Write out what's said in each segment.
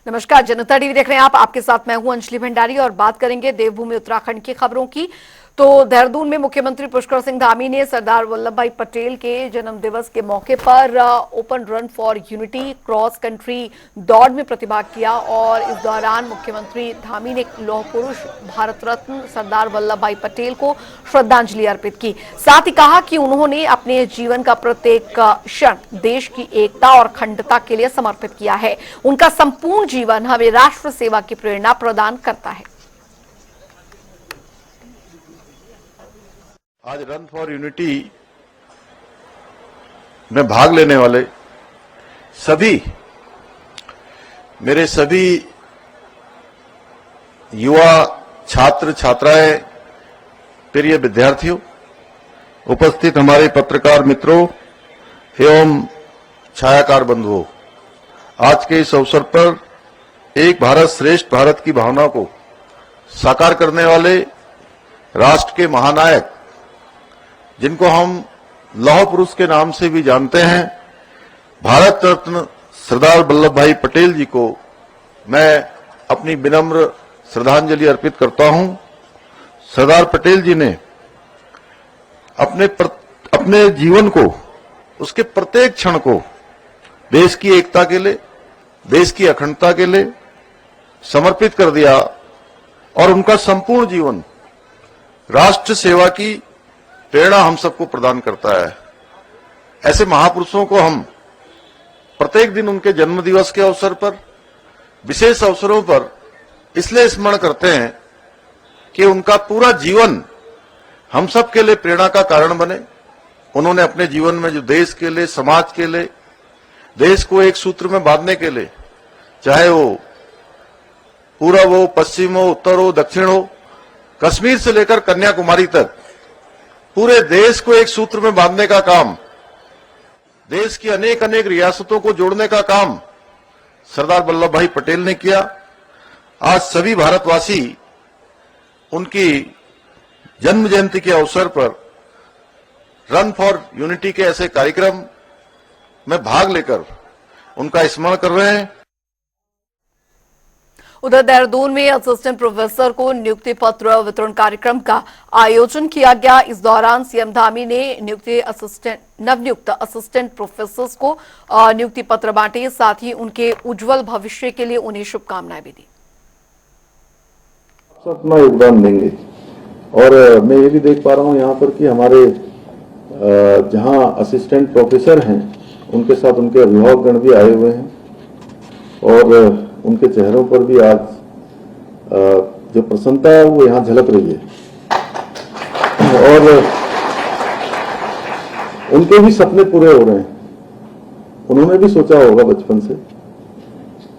नमस्कार, जनता टीवी देख रहे हैं आप। आपके साथ मैं हूं अंजलि भंडारी और बात करेंगे देवभूमि उत्तराखंड की खबरों की। तो देहरादून में मुख्यमंत्री पुष्कर सिंह धामी ने सरदार वल्लभ भाई पटेल के जन्म दिवस के मौके पर open run for unity cross country दौड़ में प्रतिभाग किया और इस दौरान मुख्यमंत्री धामी ने लौह पुरुष भारत रत्न सरदार वल्लभ भाई पटेल को श्रद्धांजलि अर्पित की। साथ ही कहा कि उन्होंने अपने जीवन का प्रत्येक क्षण देश की एकता और अखंडता के लिए समर्पित किया है। उनका संपूर्ण जीवन हमें राष्ट्र सेवा की प्रेरणा प्रदान करता है। आज रन फॉर यूनिटी में भाग लेने वाले सभी युवा छात्र छात्राएं, प्रिय विद्यार्थियों, उपस्थित हमारे पत्रकार मित्रों एवं छायाकार बंधुओं, आज के इस अवसर पर एक भारत श्रेष्ठ भारत की भावना को साकार करने वाले राष्ट्र के महानायक, जिनको हम लौह पुरुष के नाम से भी जानते हैं, भारत रत्न सरदार वल्लभ भाई पटेल जी को मैं अपनी विनम्र श्रद्धांजलि अर्पित करता हूं। सरदार पटेल जी ने अपने जीवन को, उसके प्रत्येक क्षण को देश की एकता के लिए, देश की अखंडता के लिए समर्पित कर दिया और उनका संपूर्ण जीवन राष्ट्र सेवा की प्रेरणा हम सबको प्रदान करता है। ऐसे महापुरुषों को हम प्रत्येक दिन उनके जन्म दिवस के अवसर पर, विशेष अवसरों पर इसलिए स्मरण करते हैं कि उनका पूरा जीवन हम सब के लिए प्रेरणा का कारण बने। उन्होंने अपने जीवन में जो देश के लिए, समाज के लिए, देश को एक सूत्र में बांधने के लिए, चाहे वो पूरब हो, पश्चिम हो, उत्तर हो, दक्षिण हो, कश्मीर से लेकर कन्याकुमारी तक पूरे देश को एक सूत्र में बांधने का काम, देश की अनेक अनेक रियासतों को जोड़ने का काम सरदार वल्लभ भाई पटेल ने किया। आज सभी भारतवासी उनकी जन्म जयंती के अवसर पर रन फॉर यूनिटी के ऐसे कार्यक्रम में भाग लेकर उनका स्मरण कर रहे हैं। उधर देहरादून में असिस्टेंट प्रोफेसर को नियुक्ति पत्र वितरण कार्यक्रम का आयोजन किया गया। इस दौरान सीएम धामी ने नवनियुक्त असिस्टेंट प्रोफेसर्स को नियुक्ति पत्र बांटे, साथ ही उनके उज्जवल भविष्य के लिए उन्हें शुभकामनाएं भी दी। अपना योगदान देंगे और मैं ये भी देख पा रहा हूँ यहाँ पर कि हमारे जहाँ असिस्टेंट प्रोफेसर हैं उनके साथ उनके अभिभावकगण भी आए हुए हैं और उनके चेहरों पर भी आज जो प्रसन्नता है वो यहाँ झलक रही है और उनके भी सपने पूरे हो रहे हैं। उन्होंने भी सोचा होगा बचपन से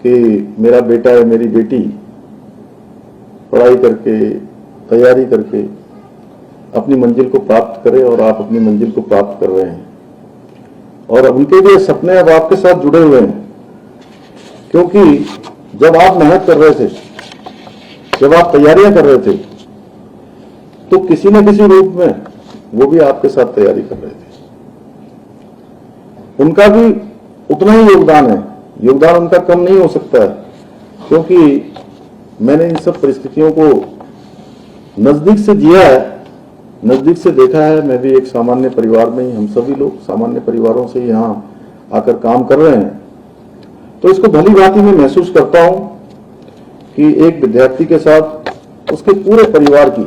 कि मेरा बेटा है, मेरी बेटी पढ़ाई करके, तैयारी करके अपनी मंजिल को प्राप्त करे और आप अपनी मंजिल को प्राप्त कर रहे हैं और उनके भी सपने अब आपके साथ जुड़े हुए हैं, क्योंकि जब आप मेहनत कर रहे थे, जब आप तैयारियां कर रहे थे, तो किसी न किसी रूप में वो भी आपके साथ तैयारी कर रहे थे। उनका भी उतना ही योगदान है, योगदान उनका कम नहीं हो सकता है, क्योंकि मैंने इन सब परिस्थितियों को नजदीक से जिया है, नजदीक से देखा है। मैं भी एक सामान्य परिवार में ही, हम सभी लोग सामान्य परिवारों से यहाँ आकर काम कर रहे हैं, तो इसको भली भांति मैं महसूस करता हूं कि एक विद्यार्थी के साथ उसके पूरे परिवार की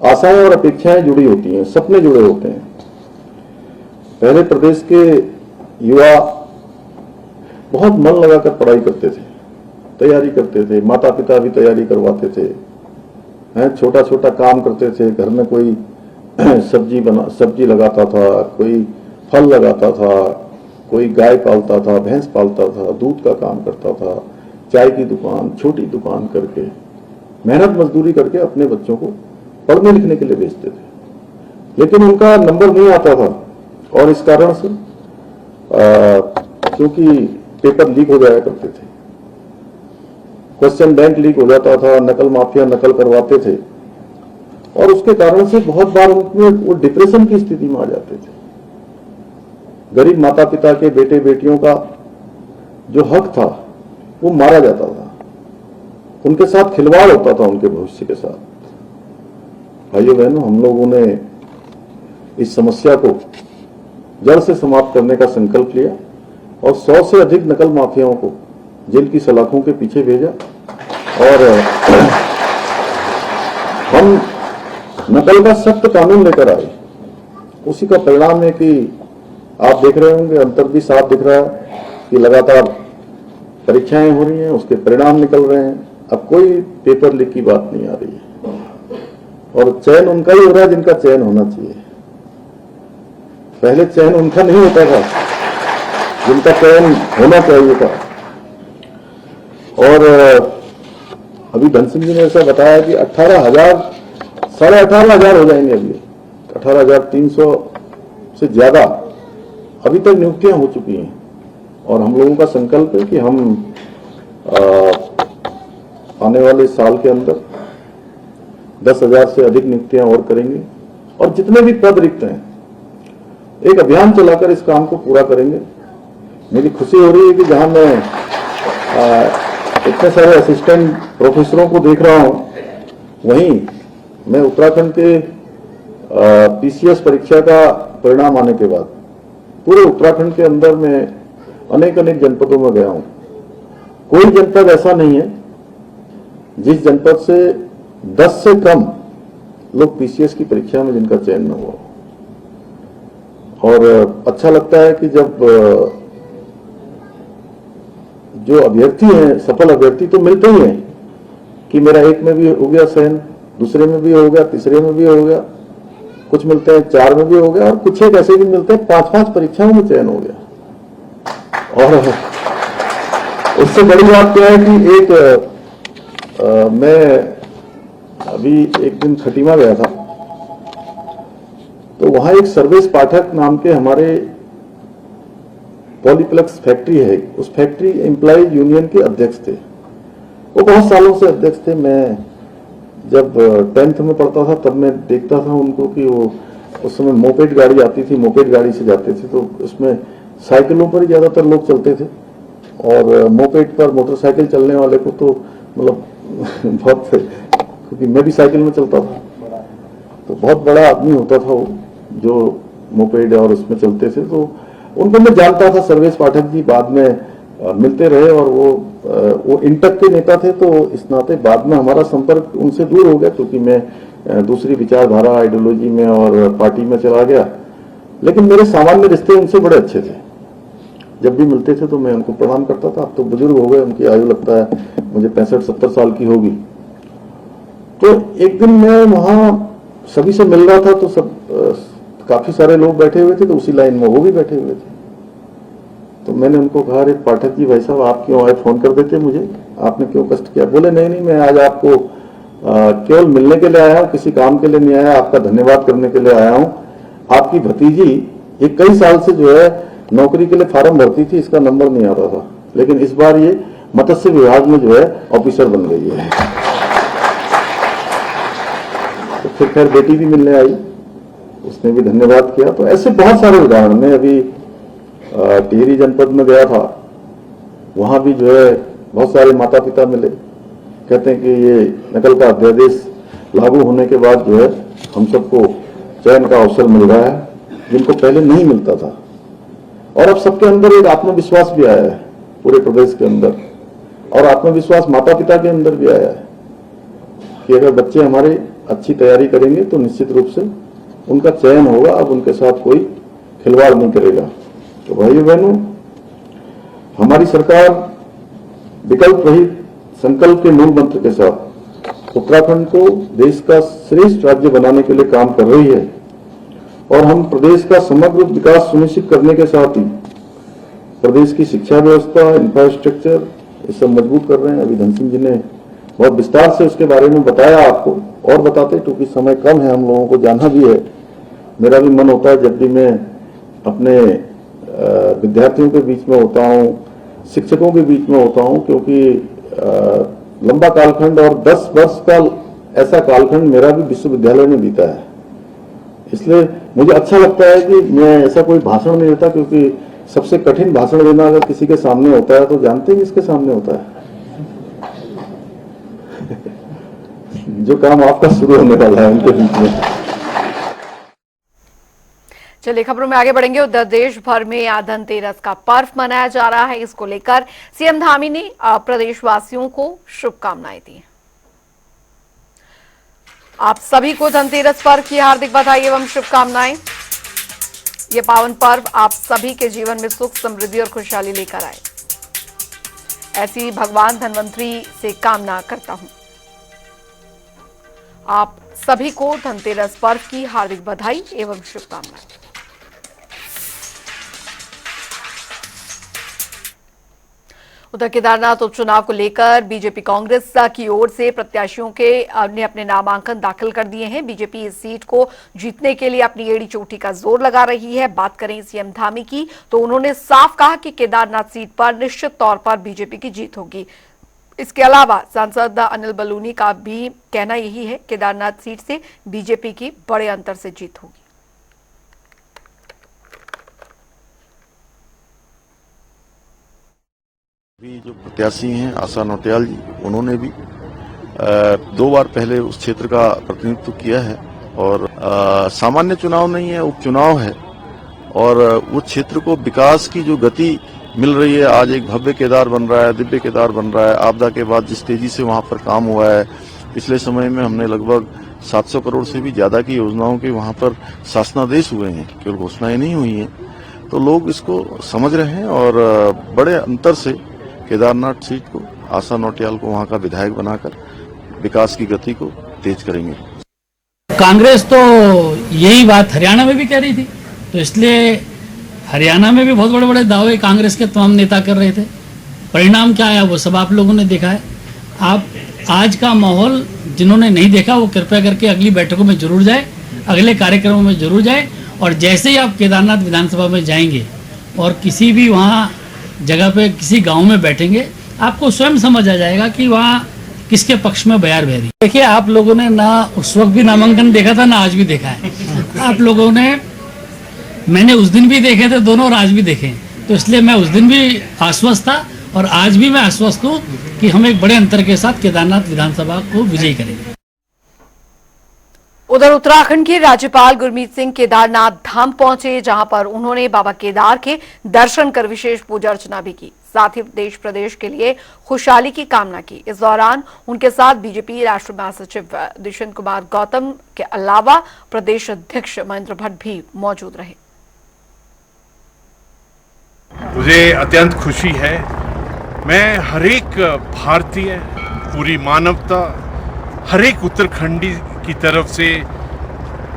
आशाएं और अपेक्षाएं जुड़ी होती हैं, सपने जुड़े होते हैं। पहले प्रदेश के युवा बहुत मन लगाकर पढ़ाई करते थे, तैयारी करते थे, माता पिता भी तैयारी करवाते थे, छोटा छोटा काम करते थे, घर में कोई सब्जी लगाता था, कोई फल लगाता था, कोई गाय पालता था, भैंस पालता था, दूध का काम करता था, चाय की दुकान, छोटी दुकान करके मेहनत मजदूरी करके अपने बच्चों को पढ़ने लिखने के लिए भेजते थे। लेकिन उनका नंबर नहीं आता था और इस कारण से क्योंकि पेपर लीक हो जाया करते थे, क्वेश्चन बैंक लीक हो जाता था, नकल माफिया नकल करवाते थे और उसके कारण से बहुत बार उनमें वो डिप्रेशन की स्थिति में आ जाते थे। गरीब माता पिता के बेटे बेटियों का जो हक था वो मारा जाता था, उनके साथ खिलवाड़ होता था, उनके भविष्य के साथ। भाइयों बहनों, हम लोगों ने इस समस्या को जड़ से समाप्त करने का संकल्प लिया और 100 से अधिक नकल माफियाओं को जेल की सलाखों के पीछे भेजा और हम नकल का सख्त कानून लेकर आए। उसी का परिणाम है कि आप देख रहे होंगे, अंतर भी साफ दिख रहा है कि लगातार परीक्षाएं हो रही हैं, उसके परिणाम निकल रहे हैं। अब कोई पेपर लीक की बात नहीं आ रही है और चयन उनका ही हो रहा है जिनका चयन होना चाहिए। पहले चयन उनका नहीं होता था जिनका चयन होना चाहिए था। और अभी धन सिंह जी ने ऐसा बताया कि 18,000 साढ़े 18,000 हो जाएंगे, अभी 18,300 से ज्यादा अभी तक नियुक्तियां हो चुकी हैं। और हम लोगों का संकल्प है कि हम आने वाले साल के अंदर 10,000 से अधिक नियुक्तियां और करेंगे और जितने भी पद रिक्त हैं एक अभियान चलाकर इस काम को पूरा करेंगे। मेरी खुशी हो रही है कि जहां मैं इतने सारे असिस्टेंट प्रोफेसरों को देख रहा हूं, वहीं मैं उत्तराखंड के पीसीएस परीक्षा का परिणाम आने के बाद पूरे उत्तराखंड के अंदर मैं अनेक जनपदों में गया हूं। कोई जनपद ऐसा नहीं है जिस जनपद से 10 से कम लोग पीसीएस की परीक्षा में जिनका चयन न हुआ। और अच्छा लगता है कि जब जो अभ्यर्थी हैं, सफल अभ्यर्थी तो मिलते ही हैं कि मेरा एक में भी हो गया चयन, दूसरे में भी हो गया, तीसरे में भी हो गया, कुछ मिलते हैं 4 में भी हो गया और कुछ एक ऐसे भी मिलते हैं 5-5 परीक्षाओं में चयन हो गया। और उससे बड़ी बात क्या है कि मैं अभी एक दिन खटीमा गया था, तो वहां एक सर्वेश पाठक नाम के हमारे पॉलीप्लेक्स फैक्ट्री है, उस फैक्ट्री एम्प्लॉयज यूनियन के अध्यक्ष थे। वो बहुत सालों से अध्यक्ष थे। मैं जब 10th में पढ़ता था तब मैं देखता था उनको कि वो उस समय मोपेड गाड़ी आती थी, मोपेड गाड़ी से जाते थे, तो उसमें साइकिलों पर ही ज्यादातर लोग चलते थे और मोपेड पर मोटरसाइकिल चलने वाले को तो मतलब बहुत, क्योंकि मैं भी साइकिल में चलता था, तो बहुत बड़ा आदमी होता था वो जो मोपेड और उसमें चलते थे, तो उनको मैं जानता था। सर्वेश पाठक जी बाद में मिलते रहे और वो इंटक के नेता थे, तो इस नाते बाद में हमारा संपर्क उनसे दूर हो गया क्योंकि मैं दूसरी विचारधारा आइडियोलॉजी में और पार्टी में चला गया। लेकिन मेरे सामान्य रिश्ते उनसे बड़े अच्छे थे। जब भी मिलते थे तो मैं उनको प्रणाम करता था। अब तो बुजुर्ग हो गए, उनकी आयु लगता है मुझे 65-70 साल की होगी। तो एक दिन मैं वहां सभी से मिल रहा था, तो सब काफी सारे लोग बैठे हुए थे, तो उसी लाइन में वो भी बैठे हुए थे। तो मैंने उनको कहा, अरे पाठक जी भाई साहब आप क्यों आए, फोन कर देते मुझे, आपने क्यों कष्ट किया? बोले नहीं मैं आज आपको केवल मिलने के लिए आया हूँ, किसी काम के लिए नहीं आया, आपका धन्यवाद करने के लिए आया हूँ। आपकी भतीजी ये कई साल से जो है नौकरी के लिए फार्म भरती थी, इसका नंबर नहीं आता था, लेकिन इस बार ये मत्स्य विभाग में जो है ऑफिसर बन गई है। तो फिर खैर बेटी भी मिलने आई, उसने भी धन्यवाद किया। तो ऐसे बहुत सारे उदाहरण। मैं अभी टिहरी जनपद में गया था, वहां भी जो है बहुत सारे माता पिता मिले, कहते हैं कि ये नकल का अध्यादेश लागू होने के बाद जो है हम सबको चयन का अवसर मिल रहा है जिनको पहले नहीं मिलता था। और अब सबके अंदर एक आत्मविश्वास भी आया है पूरे प्रदेश के अंदर, और आत्मविश्वास माता पिता के अंदर भी आया है कि अगर बच्चे हमारे अच्छी तैयारी करेंगे तो निश्चित रूप से उनका चयन होगा, अब उनके साथ कोई खिलवाड़ नहीं करेगा। तो भाइयों बहनों, हमारी सरकार विकल्प रहित संकल्प के मूल मंत्र के साथ उत्तराखंड को देश का श्रेष्ठ राज्य बनाने के लिए काम कर रही है और हम प्रदेश का समग्र विकास सुनिश्चित करने के साथ ही प्रदेश की शिक्षा व्यवस्था, इंफ्रास्ट्रक्चर ये सब मजबूत कर रहे हैं। अभी धन सिंह जी ने बहुत विस्तार से उसके बारे में बताया आपको, और बताते क्योंकि समय कम है, हम लोगों को जानना भी है। मेरा भी मन होता है जब भी मैं अपने विद्यार्थियों के बीच में होता हूँ, शिक्षकों के बीच में होता हूँ, क्योंकि लंबा कालखंड और 10 वर्ष का ऐसा कालखंड मेरा भी विश्वविद्यालय में बीता है। इसलिए मुझे अच्छा लगता है कि मैं ऐसा कोई भाषण नहीं देता, क्योंकि सबसे कठिन भाषण देना अगर किसी के सामने होता है तो जानते हैं किसके सामने होता है, जो काम आपका शुरू होने वाला है उनके बीच में। चलिए खबरों में आगे बढ़ेंगे। उधर देश भर में आज धनतेरस का पर्व मनाया जा रहा है। इसको लेकर सीएम धामी ने प्रदेशवासियों को शुभकामनाएं दी। आप सभी को धनतेरस पर्व की हार्दिक बधाई एवं शुभकामनाएं। ये पावन पर्व आप सभी के जीवन में सुख, समृद्धि और खुशहाली लेकर आए, ऐसी भगवान धन्वंतरी से कामना करता हूं। आप सभी को धनतेरस पर्व की हार्दिक बधाई एवं शुभकामनाएं। उधर केदारनाथ उपचुनाव को लेकर बीजेपी कांग्रेस की ओर से प्रत्याशियों के ने अपने नामांकन दाखिल कर दिए हैं। बीजेपी इस सीट को जीतने के लिए अपनी एड़ी चोटी का जोर लगा रही है। बात करें सीएम धामी की तो उन्होंने साफ कहा कि केदारनाथ सीट पर निश्चित तौर पर बीजेपी की जीत होगी। इसके अलावा सांसद अनिल बलूनी का भी कहना यही है, केदारनाथ सीट से बीजेपी की बड़े अंतर से जीत होगी। भी जो प्रत्याशी हैं आशा नौटियाल जी, उन्होंने भी 2 बार पहले उस क्षेत्र का प्रतिनिधित्व किया है और सामान्य चुनाव नहीं है, उपचुनाव है और वो क्षेत्र को विकास की जो गति मिल रही है, आज एक भव्य केदार बन रहा है, दिव्य केदार बन रहा है। आपदा के बाद जिस तेजी से वहां पर काम हुआ है, पिछले समय में हमने लगभग 700 करोड़ से भी ज्यादा की योजनाओं के वहां पर शासनादेश हुए हैं, केवल घोषणाएं नहीं हुई हैं। तो लोग इसको समझ रहे हैं और बड़े अंतर से केदारनाथ सीट को आशा नौटियाल को वहां का विधायक बनाकर विकास की गति को तेज करेंगे। कांग्रेस तो यही बात हरियाणा में भी कह रही थी, तो इसलिए हरियाणा में भी बहुत बड़े बड़े दावे कांग्रेस के तमाम नेता कर रहे थे। परिणाम क्या आया वो सब आप लोगों ने देखा है। आप आज का माहौल जिन्होंने नहीं देखा वो कृपया करके अगली बैठकों में जरूर जाए, अगले कार्यक्रमों में जरूर जाए और जैसे ही आप केदारनाथ विधानसभा में जाएंगे और किसी भी वहाँ जगह पे किसी गांव में बैठेंगे, आपको स्वयं समझ आ जाएगा कि वहाँ किसके पक्ष में बयार बह रही। देखिए, आप लोगों ने ना उस वक्त भी नामांकन देखा था ना आज भी देखा है। आप लोगों ने, मैंने उस दिन भी देखे थे दोनों और आज भी देखे, तो इसलिए मैं उस दिन भी आश्वस्त था और आज भी मैं आश्वस्त हूँ कि हम एक बड़े अंतर के साथ केदारनाथ विधानसभा को विजयी करेंगे। उधर उत्तराखंड के राज्यपाल गुरमीत सिंह केदारनाथ धाम पहुंचे, जहां पर उन्होंने बाबा केदार के दर्शन कर विशेष पूजा अर्चना भी की। साथ ही देश प्रदेश के लिए खुशहाली की कामना की। इस दौरान उनके साथ बीजेपी राष्ट्रीय महासचिव दुष्यंत कुमार गौतम के अलावा प्रदेश अध्यक्ष महेंद्र भट्ट भी मौजूद रहे। मुझे अत्यंत खुशी है, मैं हर एक भारतीय, पूरी मानवता, हर एक उत्तराखंडी की तरफ से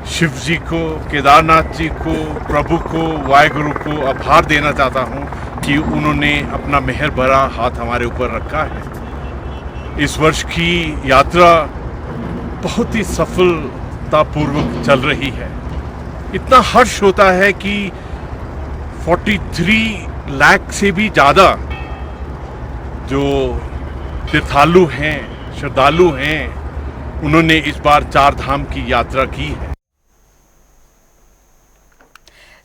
शिव जी को, केदारनाथ जी को, प्रभु को, वाहेगुरु को आभार देना चाहता हूं कि उन्होंने अपना मेहर भरा हाथ हमारे ऊपर रखा है। इस वर्ष की यात्रा बहुत ही सफलतापूर्वक चल रही है। इतना हर्ष होता है कि 43 लाख से भी ज़्यादा जो तीर्थालु हैं, श्रद्धालु हैं, उन्होंने इस बार 4 धाम की यात्रा की है।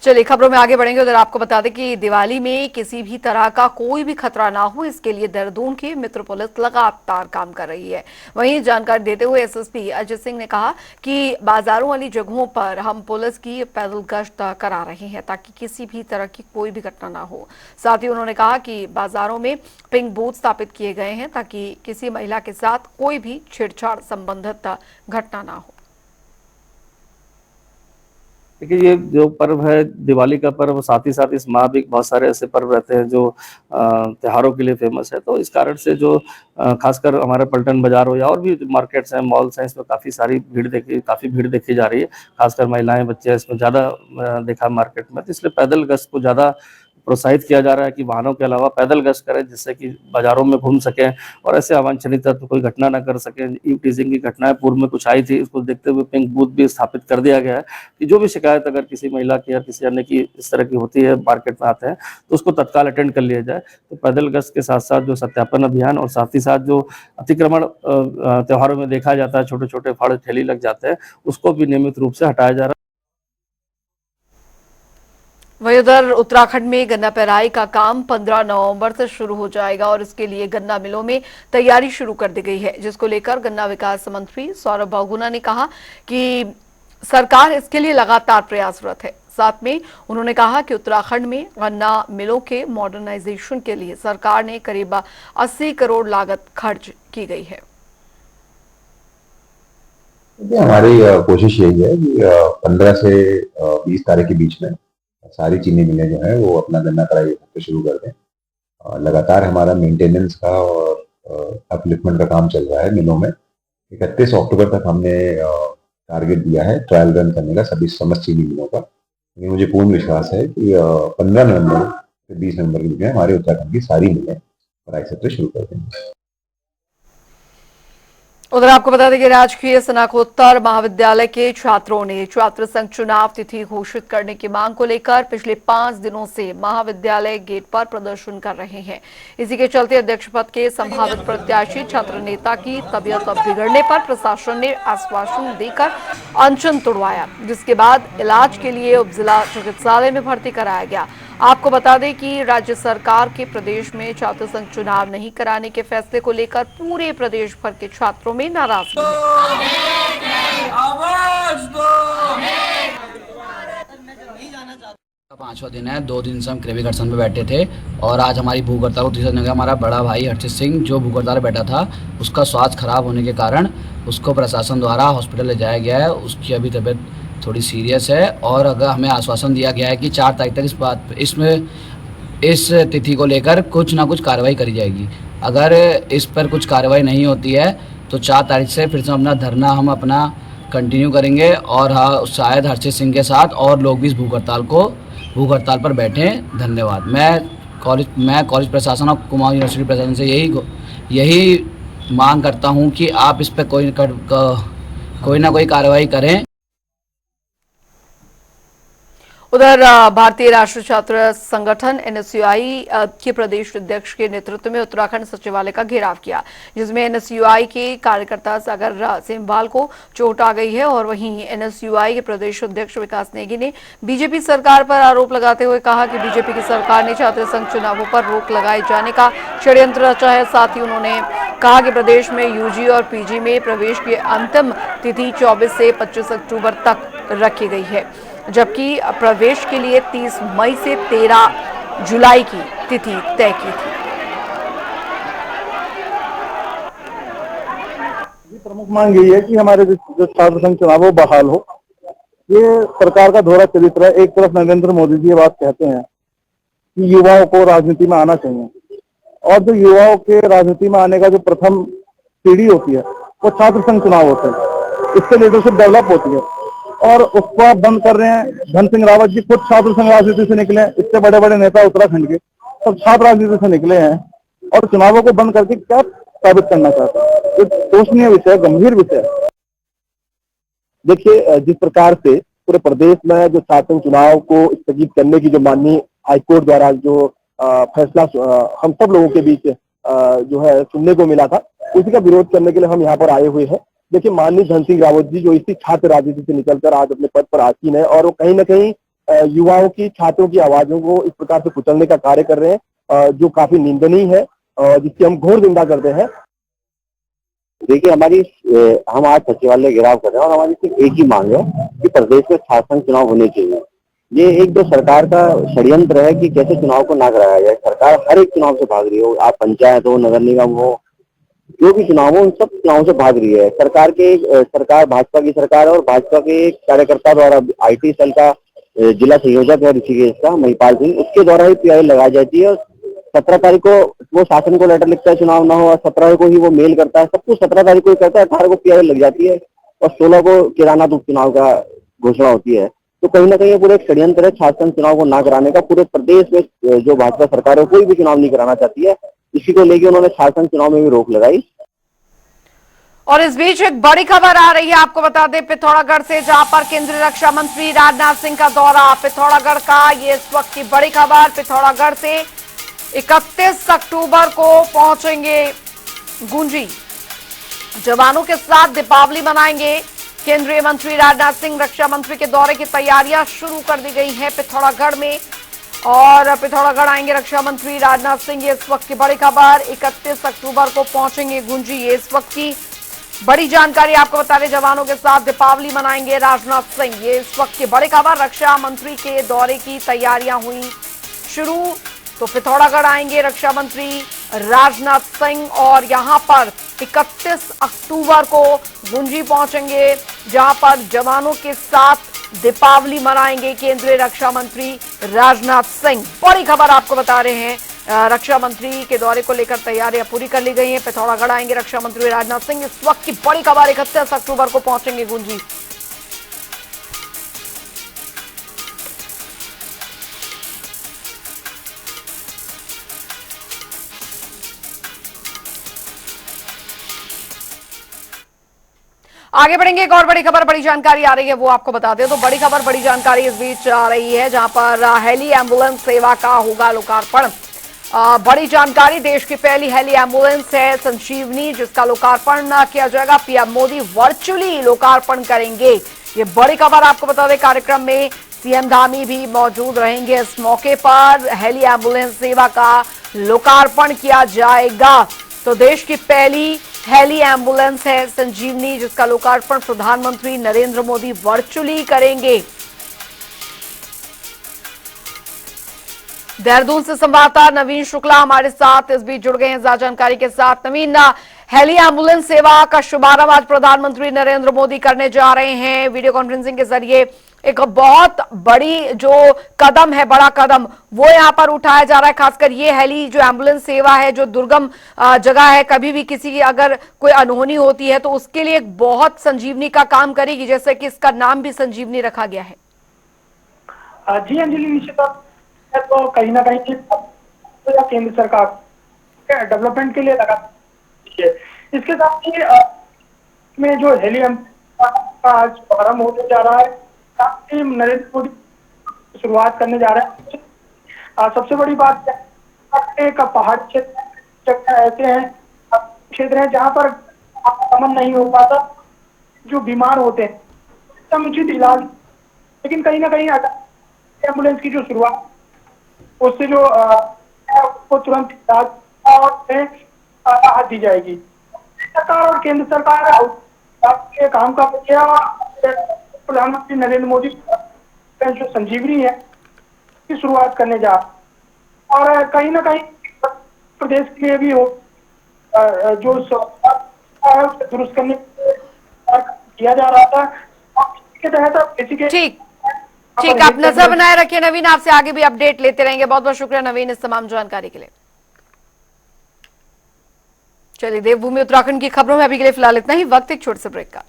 चलिए खबरों में आगे बढ़ेंगे। उधर आपको बता दें कि दिवाली में किसी भी तरह का कोई भी खतरा ना हो, इसके लिए देहरादून की मित्र पुलिस लगातार काम कर रही है। वहीं जानकारी देते हुए एसएसपी अजय सिंह ने कहा कि बाजारों वाली जगहों पर हम पुलिस की पैदल गश्त करा रहे हैं ताकि किसी भी तरह की कोई भी घटना ना हो। साथ ही उन्होंने कहा कि बाजारों में पिंक बूथ स्थापित किए गए हैं ताकि किसी महिला के साथ कोई भी छेड़छाड़ संबंधित घटना ना हो। देखिए, ये जो पर्व है दिवाली का पर्व, साथ ही साथ इस माह भी बहुत सारे ऐसे पर्व रहते हैं जो त्योहारों के लिए फेमस है। तो इस कारण से जो खासकर हमारे पलटन बाजार हो या और भी मार्केट्स हैं, मॉल्स हैं, इसमें काफ़ी भीड़ देखी जा रही है। खासकर महिलाएं, बच्चे इसमें ज़्यादा देखा मार्केट में, तो इसलिए पैदल गश्त को ज़्यादा प्रोत्साहित किया जा रहा है कि वाहनों के अलावा पैदल गश्त करें, जिससे कि बाजारों में घूम सकें और ऐसे अवांछनीय तत्व कोई घटना ना कर सकें। ईव टीजिंग की घटनाएं पूर्व में कुछ आई थी, इसको देखते हुए पिंक बूथ भी स्थापित कर दिया गया है कि जो भी शिकायत अगर किसी महिला की या किसी अन्य की इस तरह की होती है, मार्केट में आते हैं, तो उसको तत्काल अटेंड कर लिया जाए। तो पैदल गश्त के साथ साथ जो सत्यापन अभियान और साथ ही साथ जो अतिक्रमण त्योहारों में देखा जाता है, छोटे छोटे फड़ ठेली लग जाते हैं, उसको भी नियमित रूप से हटाया जा रहा है। वहीं उधर उत्तराखंड में गन्ना पेराई का काम 15 नवंबर से शुरू हो जाएगा और इसके लिए गन्ना मिलों में तैयारी शुरू कर दी गई है, जिसको लेकर गन्ना विकास मंत्री सौरभ बहुगुणा ने कहा कि सरकार इसके लिए लगातार प्रयासरत है। साथ में उन्होंने कहा कि उत्तराखंड में गन्ना मिलों के मॉडर्नाइजेशन के लिए सरकार ने करीब 80 करोड़ लागत खर्च की गई है। हमारी कोशिश यही है कि 15 से 20 तारीख के बीच में सारी चीनी मिलें जो है वो अपना गन्ना पेराई शुरू कर दें। लगातार हमारा मेंटेनेंस का और अपलिफ्टमेंट का काम चल रहा है मिलों में। 31 अक्टूबर तक हमने टारगेट दिया है ट्रायल रन करने का सभी समस्त चीनी मिलों का। लेकिन मुझे पूर्ण विश्वास है कि 15 नवंबर से 20 नवंबर के बीच में हमारे उत्तराखंड की सारी मिलें पेराई सत्र शुरू कर देंगे। उधर आपको बता दें कि राजकीय स्नातकोत्तर महाविद्यालय के छात्रों ने छात्र संघ चुनाव तिथि घोषित करने की मांग को लेकर पिछले 5 दिनों से महाविद्यालय गेट पर प्रदर्शन कर रहे हैं। इसी के चलते अध्यक्ष पद के संभावित प्रत्याशी छात्र नेता की तबीयत बिगड़ने पर प्रशासन ने आश्वासन देकर अनशन तुड़वाया, जिसके बाद इलाज के लिए उप जिला चिकित्सालय में भर्ती कराया गया। आपको बता दें कि राज्य सरकार के प्रदेश में छात्र संघ चुनाव नहीं कराने के फैसले को लेकर पूरे प्रदेश भर के छात्रों में नाराजगी है। 5वां दिन है। 2 दिन से हम क्रेवी गठन में बैठे थे और आज हमारी भूख हड़ताल को तीसरा दिन। हमारा बड़ा भाई हर्षित सिंह जो भूख हड़ताल बैठा था, उसका स्वास्थ्य खराब होने के कारण उसको प्रशासन द्वारा हॉस्पिटल ले जाया गया है। उसकी अभी तबीयत थोड़ी सीरियस है और अगर हमें आश्वासन दिया गया है कि 4 तारीख तक इस तिथि को लेकर कुछ ना कुछ कार्रवाई करी जाएगी। अगर इस पर कुछ कार्रवाई नहीं होती है तो 4 तारीख से फिर से अपना धरना हम अपना कंटिन्यू करेंगे और हाँ शायद हर्षित सिंह के साथ और लोग भी इस भूख हड़ताल पर बैठें। धन्यवाद। मैं कॉलेज प्रशासन और कुमाऊं यूनिवर्सिटी प्रशासन से यही मांग करता हूं कि आप इस पर कोई ना कोई कार्रवाई करें। उधर भारतीय राष्ट्रीय छात्र संगठन एनएसयूआई के प्रदेश अध्यक्ष के नेतृत्व में उत्तराखंड सचिवालय का घेराव किया, जिसमें एनएसयूआई के कार्यकर्ता सागर सेमवाल को चोट आ गई है। और वहीं एनएसयूआई के प्रदेश अध्यक्ष विकास नेगी ने बीजेपी सरकार पर आरोप लगाते हुए कहा कि बीजेपी की सरकार ने छात्र संघ चुनावों पर रोक लगाए जाने का षड्यंत्र रचा है। साथ ही उन्होंने कहा कि प्रदेश में यूजी और पीजी में प्रवेश की अंतिम तिथि 24 से 25 अक्टूबर तक रखी गई है, जबकि प्रवेश के लिए 30 मई से 13 जुलाई की तिथि तय की थी। प्रमुख मांग यही है कि हमारे जो छात्र संघ चुनाव बहाल हो। ये सरकार का दोहरा चरित्र है। एक तरफ नरेंद्र मोदी जी ये बात कहते हैं कि युवाओं को राजनीति में आना चाहिए, और जो युवाओं के राजनीति में आने का जो प्रथम पीढ़ी होती है वो छात्र संघ चुनाव होते हैं। इससे लीडरशिप डेवलप होती है और उसको आप बंद कर रहे हैं। धन सिंह रावत जी खुद छात्र संघ राजनीति से निकले, इससे बड़े बड़े नेता उत्तराखंड के सब छात्र राजनीति से निकले हैं और चुनावों को बंद करके क्या साबित करना चाहते हैं? ये सोचनीय विषय, गंभीर विषय। देखिए, जिस प्रकार से पूरे प्रदेश में जो छात्र चुनाव को स्थगित करने की जो माननीय हाईकोर्ट द्वारा जो फैसला हम सब लोगों के बीच जो है सुनने को मिला था, उसी का विरोध करने के लिए हम यहाँ पर आए हुए हैं। देखिए, माननीय धन सिंह रावत जी जो इसी छात्र राजनीति से निकलकर आज अपने पद पर आसीन है और वो कहीं ना कहीं युवाओं की, छात्रों की आवाजों को इस प्रकार से कुचलने का कार्य कर रहे हैं, जो काफी निंदनीय है और जिसकी हम घोर निंदा करते हैं। देखिए, हम आज सचिवालय घेराव कर रहे हैं और हमारी सिर्फ एक ही मांग है कि प्रदेश में छात्र संघ चुनाव होने चाहिए। ये एक तो सरकार का षड्यंत्र है कि कैसे चुनाव को ना कराया जाए। सरकार हर एक चुनाव से भाग रही हो, आप पंचायत हो, नगर निगम हो, जो भी चुनाव हो, उन सब चुनावों से भाग रही है। सरकार भाजपा की सरकार है और भाजपा के कार्यकर्ता द्वारा IT सेल का जिला संयोजक है ऋषिकेश का महिपाल सिंह, उसके द्वारा ही PI लगाई जाती है। 17 तारीख को वो शासन को लेटर लिखता है चुनाव ना हो, और 17 को ही वो मेल करता है, सब कुछ 17 तारीख को ही करता है, 18 को PI लग जाती है और 16 को केदारनाथ उपचुनाव का घोषणा होती है। तो कहीं ना कहीं पूरे एक षड्यंत्र है छात्र संघ चुनाव को ना कराने का। पूरे प्रदेश में जो भाजपा सरकार है कोई भी चुनाव नहीं कराना चाहती है, इसी को लेकर उन्होंने छात्र संघ चुनाव में भी रोक लगाई। और इस बीच एक बड़ी खबर आ रही है, आपको बता दें पिथौरागढ़ से, जहां पर केंद्रीय रक्षा मंत्री राजनाथ सिंह का दौरा पिथौरागढ़ का। ये इस वक्त की बड़ी खबर। पिथौरागढ़ से 31 अक्टूबर को पहुंचेंगे गुंजी, जवानों के साथ दीपावली मनाएंगे। केंद्रीय मंत्री राजनाथ सिंह रक्षा मंत्री के दौरे की तैयारियां शुरू कर दी गई हैं पिथौरागढ़ में, और पिथौरागढ़ आएंगे रक्षा मंत्री राजनाथ सिंह। ये इस वक्त की बड़ी खबर, 31 अक्टूबर को पहुंचेंगे गुंजी। ये इस वक्त की बड़ी जानकारी आपको बता रहे, जवानों के साथ दीपावली मनाएंगे राजनाथ सिंह। ये इस वक्त की बड़ी खबर, रक्षा मंत्री के दौरे की तैयारियां हुई शुरू। तो पिथौरागढ़ आएंगे रक्षा मंत्री राजनाथ सिंह और यहां पर 31 अक्टूबर को गुंजी पहुंचेंगे, जहां पर जवानों के साथ दीपावली मनाएंगे केंद्रीय रक्षा मंत्री राजनाथ सिंह। बड़ी खबर आपको बता रहे हैं, रक्षा मंत्री के दौरे को लेकर तैयारियां पूरी कर ली गई हैं। पिथौरागढ़ आएंगे रक्षा मंत्री राजनाथ सिंह। इस वक्त की बड़ी खबर, 31 अक्टूबर को पहुंचेंगे गुंजी। आगे बढ़ेंगे, एक और बड़ी खबर, बड़ी जानकारी आ रही है, वो आपको बता दें। तो बड़ी खबर, बड़ी जानकारी इस बीच आ रही है, जहां पर हेली एम्बुलेंस सेवा का होगा लोकार्पण। बड़ी जानकारी, देश की पहली हेली एम्बुलेंस है संजीवनी, जिसका लोकार्पण किया जाएगा। पीएम मोदी वर्चुअली लोकार्पण करेंगे। ये बड़ी खबर आपको बता दें। कार्यक्रम में सीएम धामी भी मौजूद रहेंगे। इस मौके पर हेली एम्बुलेंस सेवा का लोकार्पण किया जाएगा। तो देश की पहली हेली एम्बुलेंस है संजीवनी, जिसका लोकार्पण प्रधानमंत्री नरेंद्र मोदी वर्चुअली करेंगे। देहरादून से संवाददाता नवीन शुक्ला हमारे साथ इस बीच जुड़ गए हैं ज्यादा जानकारी के साथ। नवीन, हेली एम्बुलेंस सेवा का शुभारंभ आज प्रधानमंत्री नरेंद्र मोदी करने जा रहे हैं वीडियो कॉन्फ्रेंसिंग के जरिए। एक बहुत बड़ी जो कदम है, बड़ा कदम वो यहां पर उठाया जा रहा है। खासकर ये हेली जो एम्बुलेंस सेवा है, जो दुर्गम जगह है, कभी भी किसी की अगर कोई अनहोनी होती है तो उसके लिए एक बहुत संजीवनी का काम करेगी, जैसे कि इसका नाम भी संजीवनी रखा गया है। जी अंजलि, निश्चित तो कहीं ना कहीं केंद्र सरकार डेवलपमेंट के लिए लगा है। इसके साथ ही में जो हेली का आज प्रारंभ होने जा रहा है, साथ ही नरेंद्र मोदी शुरुआत करने जा रहे हैं। सबसे बड़ी बात है कि पहाड़ी क्षेत्र ऐसे हैं, क्षेत्र है जहाँ पर आवागमन नहीं हो पाता, जो बीमार होते हैं समुचित इलाज, लेकिन कहीं ना कहीं एम्बुलेंस की जो शुरुआत उससे जो को तुरंत इलाज और राहत दी जाएगी। सरकार और केंद्र सरकार के काम का प्रधानमंत्री नरेंद्र मोदी जो संजीवनी है की शुरुआत करने जा रहे, और कहीं ना कहीं प्रदेश के लिए भी हो जो दुरुस्त करने किया जा रहा था, इसके तहत ठीक, आप नजर बनाए रखिए नवीन, आपसे आगे भी अपडेट लेते रहेंगे। बहुत बहुत शुक्रिया नवीन इस तमाम जानकारी के लिए। चलिए, देवभूमि उत्तराखंड की खबरों में अभी के लिए फिलहाल इतना ही। वक्त एक छोटे से ब्रेक का।